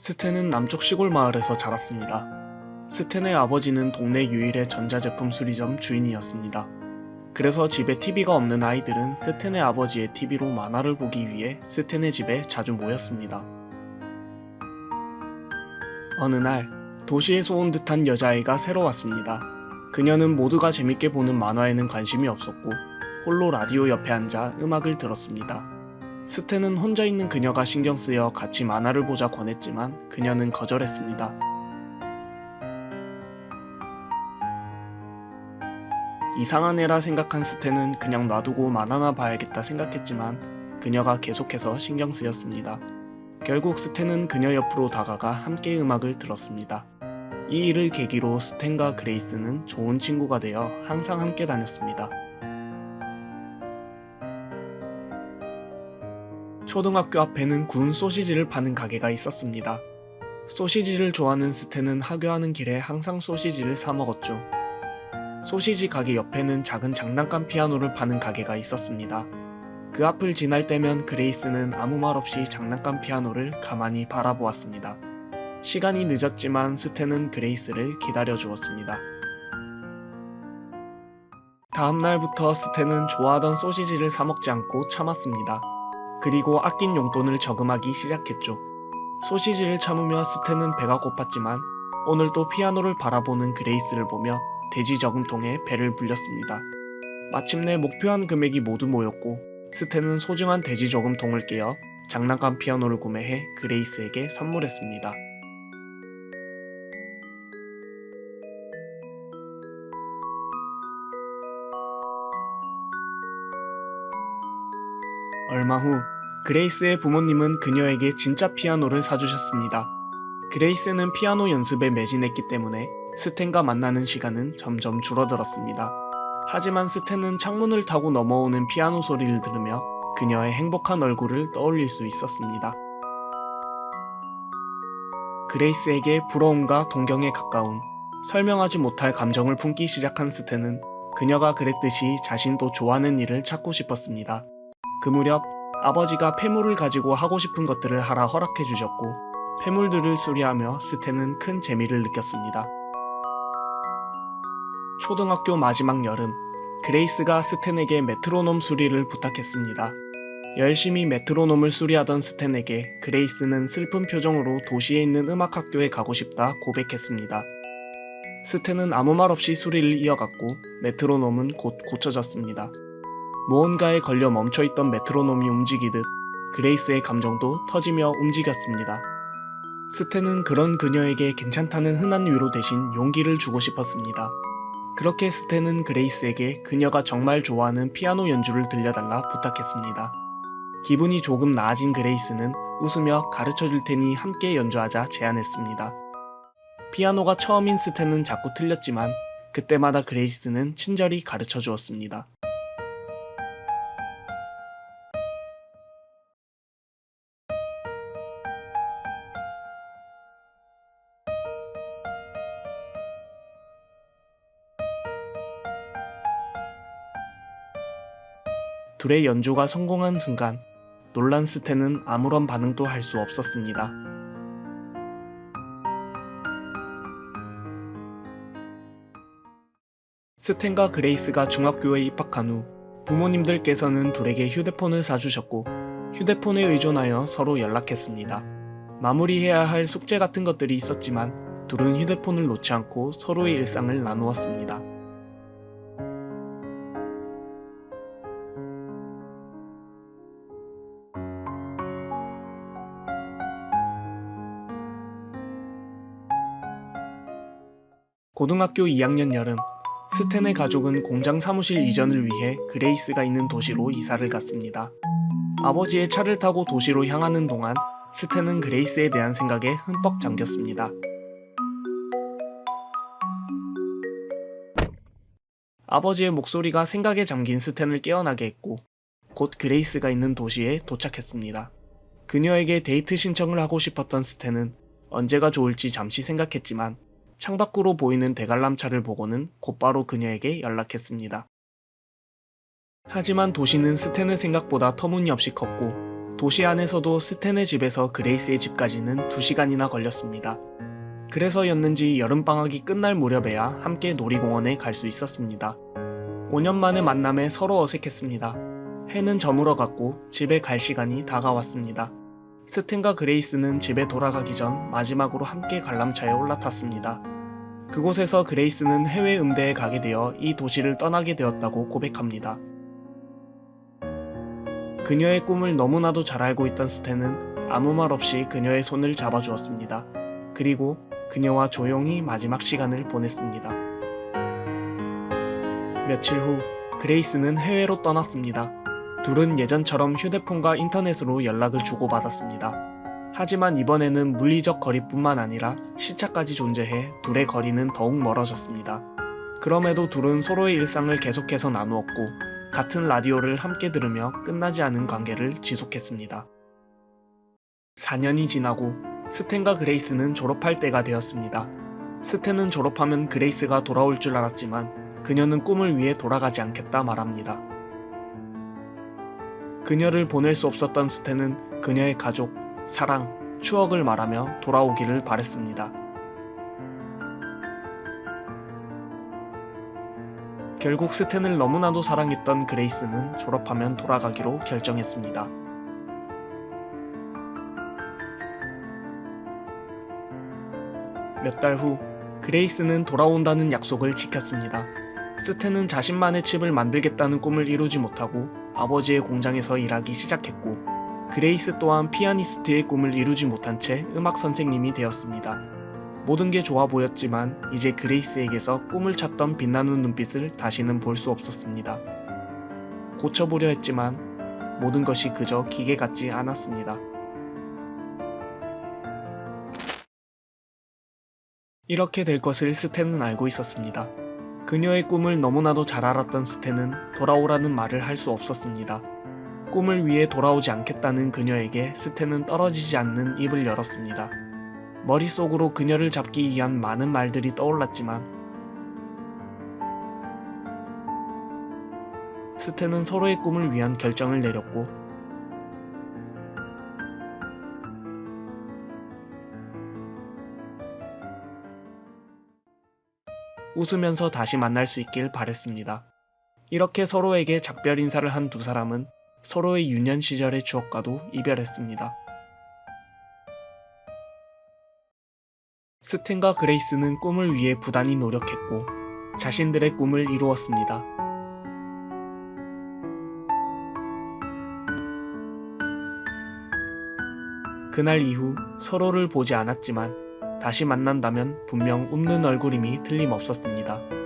스탠은 남쪽 시골 마을에서 자랐습니다. 스탠의 아버지는 동네 유일의 전자제품 수리점 주인이었습니다. 그래서 집에 TV가 없는 아이들은 스탠의 아버지의 TV로 만화를 보기 위해 스탠의 집에 자주 모였습니다. 어느 날 도시에서 온 듯한 여자아이가 새로 왔습니다. 그녀는 모두가 재밌게 보는 만화에는 관심이 없었고 홀로 라디오 옆에 앉아 음악을 들었습니다. 스탠은 혼자 있는 그녀가 신경 쓰여 같이 만화를 보자 권했지만 그녀는 거절했습니다. 이상한 애라 생각한 스탠은 그냥 놔두고 만화나 봐야겠다 생각했지만 그녀가 계속해서 신경 쓰였습니다. 결국 스탠은 그녀 옆으로 다가가 함께 음악을 들었습니다. 이 일을 계기로 스탠과 그레이스는 좋은 친구가 되어 항상 함께 다녔습니다. 초등학교 앞에는 구운 소시지를 파는 가게가 있었습니다. 소시지를 좋아하는 스탠은 하교하는 길에 항상 소시지를 사 먹었죠. 소시지 가게 옆에는 작은 장난감 피아노를 파는 가게가 있었습니다. 그 앞을 지날 때면 그레이스는 아무 말 없이 장난감 피아노를 가만히 바라보았습니다. 시간이 늦었지만 스탠은 그레이스를 기다려주었습니다. 다음 날부터 스탠은 좋아하던 소시지를 사 먹지 않고 참았습니다. 그리고 아낀 용돈을 저금하기 시작했죠. 소시지를 참으며 스탠은 배가 고팠지만 오늘도 피아노를 바라보는 그레이스를 보며 돼지 저금통에 배를 불렸습니다. 마침내 목표한 금액이 모두 모였고 스탠은 소중한 돼지 저금통을 깨어 장난감 피아노를 구매해 그레이스에게 선물했습니다. 얼마 후 그레이스의 부모님은 그녀에게 진짜 피아노를 사주셨습니다. 그레이스는 피아노 연습에 매진했기 때문에 스탠과 만나는 시간은 점점 줄어들었습니다. 하지만 스탠은 창문을 타고 넘어오는 피아노 소리를 들으며 그녀의 행복한 얼굴을 떠올릴 수 있었습니다. 그레이스에게 부러움과 동경에 가까운 설명하지 못할 감정을 품기 시작한 스탠은 그녀가 그랬듯이 자신도 좋아하는 일을 찾고 싶었습니다. 그 무렵 아버지가 폐물을 가지고 하고 싶은 것들을 하라 허락해 주셨고 폐물들을 수리하며 스탠은 큰 재미를 느꼈습니다. 초등학교 마지막 여름, 그레이스가 스탠에게 메트로놈 수리를 부탁했습니다. 열심히 메트로놈을 수리하던 스탠에게 그레이스는 슬픈 표정으로 도시에 있는 음악학교에 가고 싶다 고백했습니다. 스탠은 아무 말 없이 수리를 이어갔고 메트로놈은 곧 고쳐졌습니다. 무언가에 걸려 멈춰있던 메트로놈이 움직이듯 그레이스의 감정도 터지며 움직였습니다. 스탠은 그런 그녀에게 괜찮다는 흔한 위로 대신 용기를 주고 싶었습니다. 그렇게 스탠은 그레이스에게 그녀가 정말 좋아하는 피아노 연주를 들려달라 부탁했습니다. 기분이 조금 나아진 그레이스는 웃으며 가르쳐줄 테니 함께 연주하자 제안했습니다. 피아노가 처음인 스탠은 자꾸 틀렸지만 그때마다 그레이스는 친절히 가르쳐 주었습니다. 둘의 연주가 성공한 순간 놀란 스탠은 아무런 반응도 할 수 없었습니다. 스탠과 그레이스가 중학교에 입학한 후 부모님들께서는 둘에게 휴대폰을 사주셨고 휴대폰에 의존하여 서로 연락했습니다. 마무리해야 할 숙제 같은 것들이 있었지만 둘은 휴대폰을 놓지 않고 서로의 일상을 나누었습니다. 고등학교 2학년 여름, 스탠의 가족은 공장 사무실 이전을 위해 그레이스가 있는 도시로 이사를 갔습니다. 아버지의 차를 타고 도시로 향하는 동안 스탠은 그레이스에 대한 생각에 흠뻑 잠겼습니다. 아버지의 목소리가 생각에 잠긴 스탠을 깨어나게 했고 곧 그레이스가 있는 도시에 도착했습니다. 그녀에게 데이트 신청을 하고 싶었던 스탠은 언제가 좋을지 잠시 생각했지만 창밖으로 보이는 대관람차를 보고는 곧바로 그녀에게 연락했습니다. 하지만 도시는 스탠의 생각보다 터무니없이 컸고 도시 안에서도 스탠의 집에서 그레이스의 집까지는 2시간이나 걸렸습니다. 그래서였는지 여름방학이 끝날 무렵에야 함께 놀이공원에 갈 수 있었습니다. 5년 만의 만남에 서로 어색했습니다. 해는 저물어갔고 집에 갈 시간이 다가왔습니다. 스탠과 그레이스는 집에 돌아가기 전 마지막으로 함께 관람차에 올라탔습니다. 그곳에서 그레이스는 해외 음대에 가게 되어 이 도시를 떠나게 되었다고 고백합니다. 그녀의 꿈을 너무나도 잘 알고 있던 스탠은 아무 말 없이 그녀의 손을 잡아주었습니다. 그리고 그녀와 조용히 마지막 시간을 보냈습니다. 며칠 후 그레이스는 해외로 떠났습니다. 둘은 예전처럼 휴대폰과 인터넷으로 연락을 주고받았습니다. 하지만 이번에는 물리적 거리뿐만 아니라 시차까지 존재해 둘의 거리는 더욱 멀어졌습니다. 그럼에도 둘은 서로의 일상을 계속해서 나누었고 같은 라디오를 함께 들으며 끝나지 않은 관계를 지속했습니다. 4년이 지나고 스탠과 그레이스는 졸업할 때가 되었습니다. 스탠은 졸업하면 그레이스가 돌아올 줄 알았지만 그녀는 꿈을 위해 돌아가지 않겠다 말합니다. 그녀를 보낼 수 없었던 스탠은 그녀의 가족, 사랑, 추억을 말하며 돌아오기를 바랬습니다. 결국 스탠을 너무나도 사랑했던 그레이스는 졸업하면 돌아가기로 결정했습니다. 몇 달 후, 그레이스는 돌아온다는 약속을 지켰습니다. 스탠은 자신만의 칩을 만들겠다는 꿈을 이루지 못하고 아버지의 공장에서 일하기 시작했고, 그레이스 또한 피아니스트의 꿈을 이루지 못한 채 음악 선생님이 되었습니다. 모든 게 좋아 보였지만 이제 그레이스에게서 꿈을 찾던 빛나는 눈빛을 다시는 볼 수 없었습니다. 고쳐보려 했지만 모든 것이 그저 기계 같지 않았습니다. 이렇게 될 것을 스탠은 알고 있었습니다. 그녀의 꿈을 너무나도 잘 알았던 스탠은 돌아오라는 말을 할 수 없었습니다. 꿈을 위해 돌아오지 않겠다는 그녀에게 스탠은 떨어지지 않는 입을 열었습니다. 머릿속으로 그녀를 잡기 위한 많은 말들이 떠올랐지만 스탠은 서로의 꿈을 위한 결정을 내렸고 웃으면서 다시 만날 수 있길 바랬습니다. 이렇게 서로에게 작별 인사를 한 두 사람은 서로의 유년 시절의 추억과도 이별했습니다. 스탠과 그레이스는 꿈을 위해 부단히 노력했고 자신들의 꿈을 이루었습니다. 그날 이후 서로를 보지 않았지만 다시 만난다면 분명 웃는 얼굴임이 틀림없었습니다.